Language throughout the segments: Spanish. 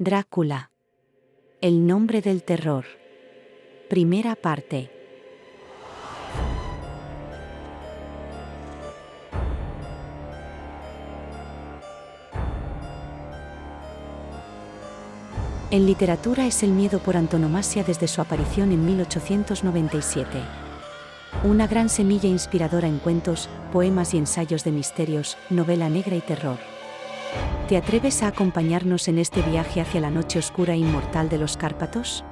Drácula. El nombre del terror. Primera parte. En literatura es el miedo por antonomasia desde su aparición en 1897. Una gran semilla inspiradora en cuentos, poemas y ensayos de misterios, novela negra y terror. ¿Te atreves a acompañarnos en este viaje hacia la noche oscura e inmortal de los Cárpatos?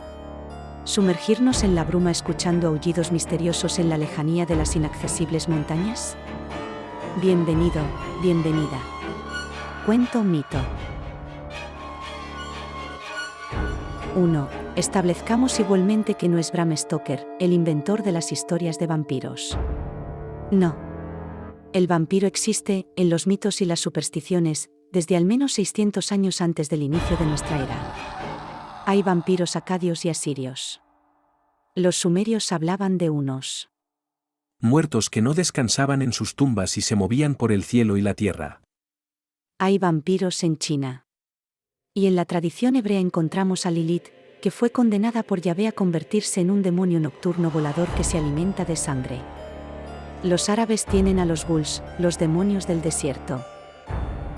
¿Sumergirnos en la bruma escuchando aullidos misteriosos en la lejanía de las inaccesibles montañas? Bienvenido, bienvenida. Cuento o mito. 1. Establezcamos igualmente que no es Bram Stoker, el inventor de las historias de vampiros. No. El vampiro existe, en los mitos y las supersticiones, desde al menos 600 años antes del inicio de nuestra era. Hay vampiros acadios y asirios. Los sumerios hablaban de unos muertos que no descansaban en sus tumbas y se movían por el cielo y la tierra. Hay vampiros en China. Y en la tradición hebrea encontramos a Lilith, que fue condenada por Yahvé a convertirse en un demonio nocturno volador que se alimenta de sangre. Los árabes tienen a los ghouls, los demonios del desierto.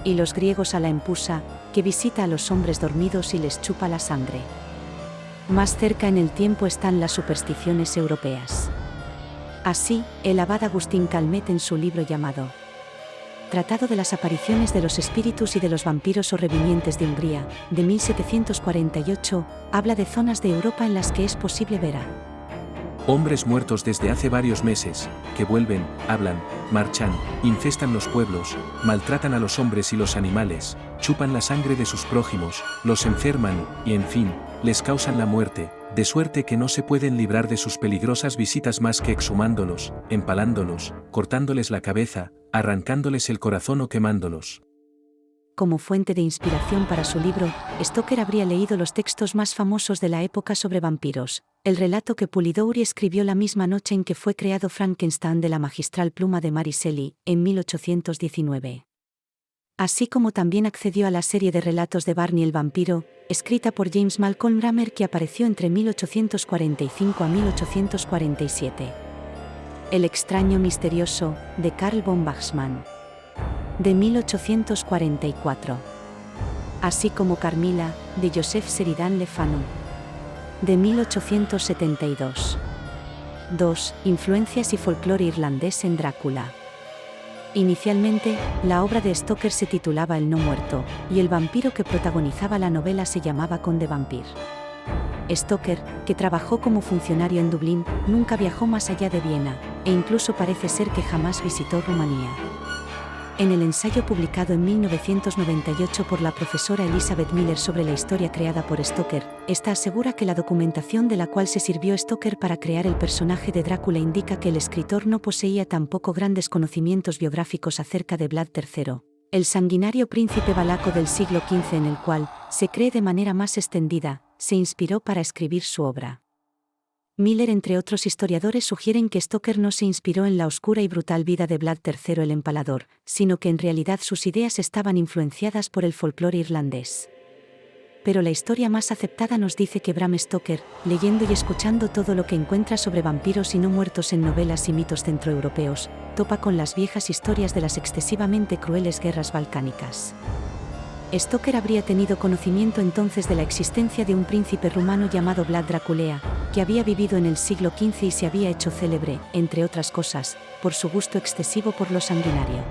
Y los griegos a la empusa, que visita a los hombres dormidos y les chupa la sangre. Más cerca en el tiempo están las supersticiones europeas. Así, el abad Agustín Calmet en su libro llamado Tratado de las apariciones de los espíritus y de los vampiros o revivientes de Hungría, de 1748, habla de zonas de Europa en las que es posible ver a hombres muertos desde hace varios meses, que vuelven, hablan, marchan, infestan los pueblos, maltratan a los hombres y los animales, chupan la sangre de sus prójimos, los enferman, y en fin, les causan la muerte, de suerte que no se pueden librar de sus peligrosas visitas más que exhumándolos, empalándolos, cortándoles la cabeza, arrancándoles el corazón o quemándolos. Como fuente de inspiración para su libro, Stoker habría leído los textos más famosos de la época sobre vampiros, el relato que Polidori escribió la misma noche en que fue creado Frankenstein de la magistral pluma de Mary Shelley, en 1819. Así como también accedió a la serie de relatos de Barney el vampiro, escrita por James Malcolm Rammer que apareció entre 1845 a 1847. El extraño misterioso, de Karl von Wachsmann, de 1844. Así como Carmilla, de Joseph Sheridan Le Fanu, de 1872. 2. Influencias y folclore irlandés en Drácula. Inicialmente, la obra de Stoker se titulaba El no muerto, y el vampiro que protagonizaba la novela se llamaba Conde Vampir. Stoker, que trabajó como funcionario en Dublín, nunca viajó más allá de Viena, e incluso parece ser que jamás visitó Rumanía. En el ensayo publicado en 1998 por la profesora Elizabeth Miller sobre la historia creada por Stoker, esta asegura que la documentación de la cual se sirvió Stoker para crear el personaje de Drácula indica que el escritor no poseía tampoco grandes conocimientos biográficos acerca de Vlad III, el sanguinario príncipe valaco del siglo XV en el cual, se cree de manera más extendida, se inspiró para escribir su obra. Miller entre otros historiadores sugieren que Stoker no se inspiró en la oscura y brutal vida de Vlad III el Empalador, sino que en realidad sus ideas estaban influenciadas por el folclore irlandés. Pero la historia más aceptada nos dice que Bram Stoker, leyendo y escuchando todo lo que encuentra sobre vampiros y no muertos en novelas y mitos centroeuropeos, topa con las viejas historias de las excesivamente crueles guerras balcánicas. Stoker habría tenido conocimiento entonces de la existencia de un príncipe rumano llamado Vlad Draculea, que había vivido en el siglo XV y se había hecho célebre, entre otras cosas, por su gusto excesivo por lo sanguinario.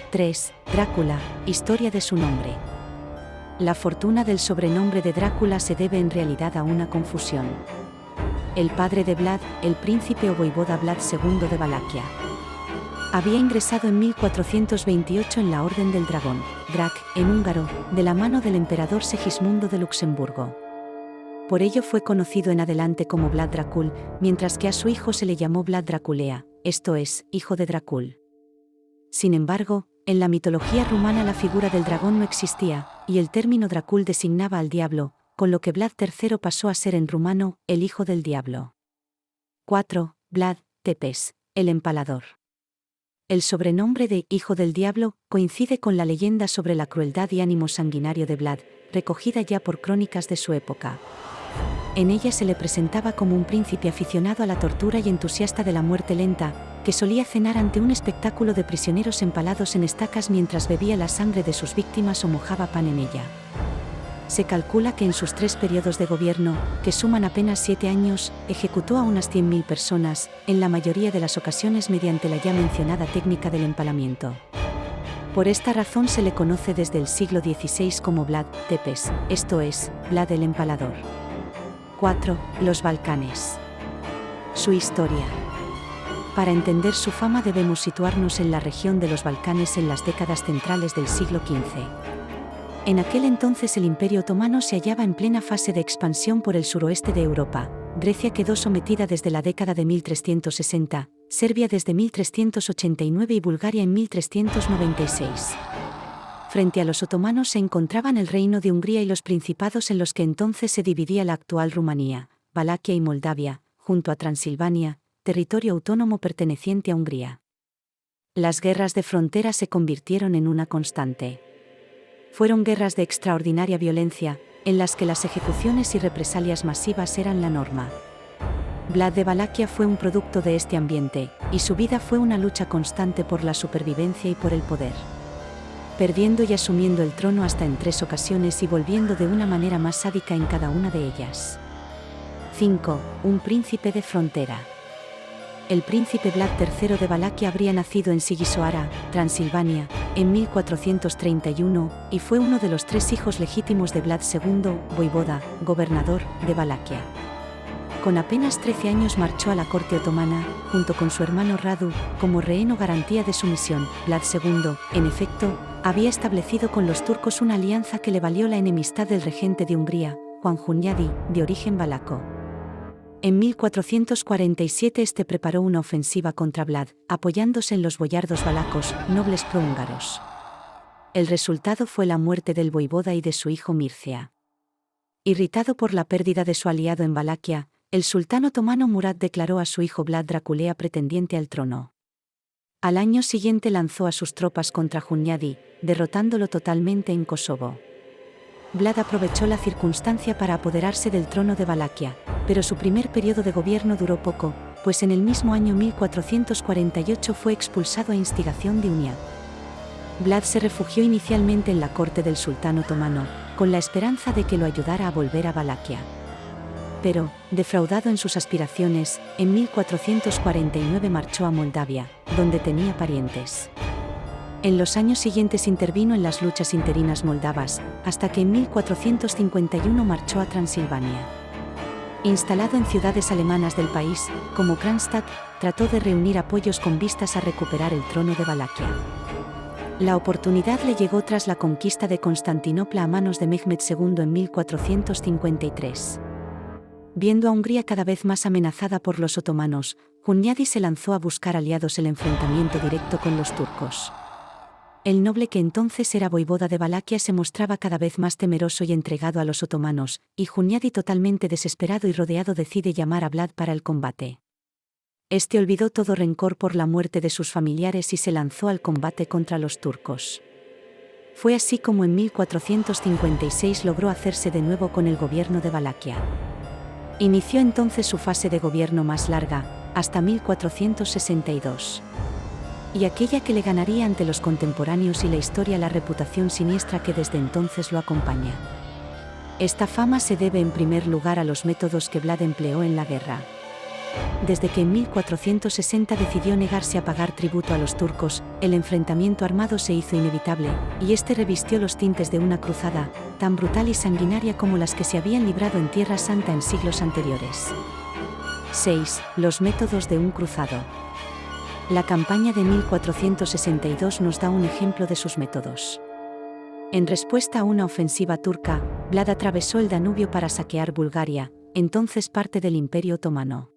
3. Drácula, historia de su nombre. La fortuna del sobrenombre de Drácula se debe en realidad a una confusión. El padre de Vlad, el príncipe o voivoda Vlad II de Valaquia, había ingresado en 1428 en la Orden del Dragón, Drac, en húngaro, de la mano del emperador Segismundo de Luxemburgo. Por ello fue conocido en adelante como Vlad Dracul, mientras que a su hijo se le llamó Vlad Draculea, esto es, hijo de Dracul. Sin embargo, en la mitología rumana la figura del dragón no existía, y el término Dracul designaba al diablo, con lo que Vlad III pasó a ser en rumano, el hijo del diablo. 4. Vlad Tepes, el empalador. El sobrenombre de «Hijo del Diablo» coincide con la leyenda sobre la crueldad y ánimo sanguinario de Vlad, recogida ya por crónicas de su época. En ella se le presentaba como un príncipe aficionado a la tortura y entusiasta de la muerte lenta, que solía cenar ante un espectáculo de prisioneros empalados en estacas mientras bebía la sangre de sus víctimas o mojaba pan en ella. Se calcula que en sus 3 periodos de gobierno, que suman apenas 7 años, ejecutó a unas 100.000 personas, en la mayoría de las ocasiones mediante la ya mencionada técnica del empalamiento. Por esta razón se le conoce desde el siglo XVI como Vlad Tepes, esto es, Vlad el Empalador. 4. Los Balcanes. Su historia. Para entender su fama debemos situarnos en la región de los Balcanes en las décadas centrales del siglo XV. En aquel entonces el Imperio Otomano se hallaba en plena fase de expansión por el suroeste de Europa. Grecia quedó sometida desde la década de 1360, Serbia desde 1389 y Bulgaria en 1396. Frente a los otomanos se encontraban el Reino de Hungría y los principados en los que entonces se dividía la actual Rumanía, Valaquia y Moldavia, junto a Transilvania, territorio autónomo perteneciente a Hungría. Las guerras de frontera se convirtieron en una constante. Fueron guerras de extraordinaria violencia, en las que las ejecuciones y represalias masivas eran la norma. Vlad de Valaquia fue un producto de este ambiente, y su vida fue una lucha constante por la supervivencia y por el poder. Perdiendo y asumiendo el trono hasta en 3 ocasiones y volviendo de una manera más sádica en cada una de ellas. 5. Un príncipe de frontera. El príncipe Vlad III de Valaquia habría nacido en Sigisoara, Transilvania, en 1431, y fue uno de los 3 hijos legítimos de Vlad II, voivoda, gobernador, de Valaquia. Con apenas 13 años marchó a la corte otomana, junto con su hermano Radu, como rehén o garantía de sumisión. Vlad II, en efecto, había establecido con los turcos una alianza que le valió la enemistad del regente de Hungría, Juan Hunyadi, de origen valaco. En 1447 este preparó una ofensiva contra Vlad, apoyándose en los boyardos valacos, nobles prohúngaros. El resultado fue la muerte del voivoda y de su hijo Mircea. Irritado por la pérdida de su aliado en Valaquia, el sultán otomano Murad declaró a su hijo Vlad Draculea pretendiente al trono. Al año siguiente lanzó a sus tropas contra Hunyadi, derrotándolo totalmente en Kosovo. Vlad aprovechó la circunstancia para apoderarse del trono de Valaquia, pero su primer periodo de gobierno duró poco, pues en el mismo año 1448 fue expulsado a instigación de Hunyad. Vlad se refugió inicialmente en la corte del sultán otomano, con la esperanza de que lo ayudara a volver a Valaquia. Pero, defraudado en sus aspiraciones, en 1449 marchó a Moldavia, donde tenía parientes. En los años siguientes intervino en las luchas interinas moldavas, hasta que en 1451 marchó a Transilvania. Instalado en ciudades alemanas del país, como Kronstadt, trató de reunir apoyos con vistas a recuperar el trono de Valaquia. La oportunidad le llegó tras la conquista de Constantinopla a manos de Mehmed II en 1453. Viendo a Hungría cada vez más amenazada por los otomanos, Hunyadi se lanzó a buscar aliados en el enfrentamiento directo con los turcos. El noble que entonces era voivoda de Valaquia se mostraba cada vez más temeroso y entregado a los otomanos, y Hunyadi, totalmente desesperado y rodeado, decide llamar a Vlad para el combate. Este olvidó todo rencor por la muerte de sus familiares y se lanzó al combate contra los turcos. Fue así como en 1456 logró hacerse de nuevo con el gobierno de Valaquia. Inició entonces su fase de gobierno más larga, hasta 1462. Y aquella que le ganaría ante los contemporáneos y la historia la reputación siniestra que desde entonces lo acompaña. Esta fama se debe en primer lugar a los métodos que Vlad empleó en la guerra. Desde que en 1460 decidió negarse a pagar tributo a los turcos, el enfrentamiento armado se hizo inevitable, y este revistió los tintes de una cruzada, tan brutal y sanguinaria como las que se habían librado en Tierra Santa en siglos anteriores. 6. Los métodos de un cruzado. La campaña de 1462 nos da un ejemplo de sus métodos. En respuesta a una ofensiva turca, Vlad atravesó el Danubio para saquear Bulgaria, entonces parte del Imperio Otomano.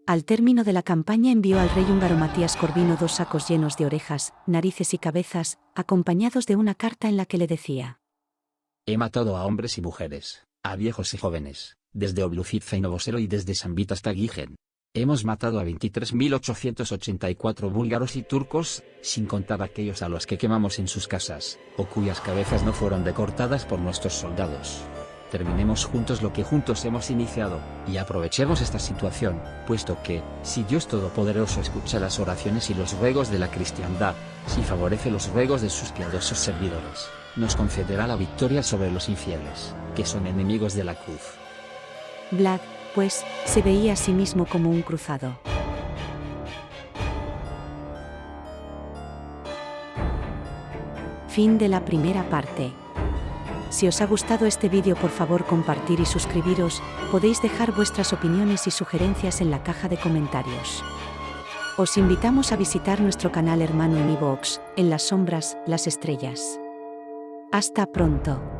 Al término de la campaña envió al rey húngaro Matías Corvino 2 sacos llenos de orejas, narices y cabezas, acompañados de una carta en la que le decía: He matado a hombres y mujeres, a viejos y jóvenes, desde Oblucice y Novoselo y desde Sambit hasta Gigen. Hemos matado a 23.884 búlgaros y turcos, sin contar aquellos a los que quemamos en sus casas, o cuyas cabezas no fueron decortadas por nuestros soldados. Terminemos juntos lo que juntos hemos iniciado, y aprovechemos esta situación, puesto que, si Dios Todopoderoso escucha las oraciones y los ruegos de la cristiandad, si favorece los ruegos de sus piadosos servidores, nos concederá la victoria sobre los infieles, que son enemigos de la cruz. Vlad, pues, se veía a sí mismo como un cruzado. Fin de la primera parte. Si os ha gustado este vídeo, por favor compartir y suscribiros, podéis dejar vuestras opiniones y sugerencias en la caja de comentarios. Os invitamos a visitar nuestro canal hermano en iVoox, en las sombras, las estrellas. Hasta pronto.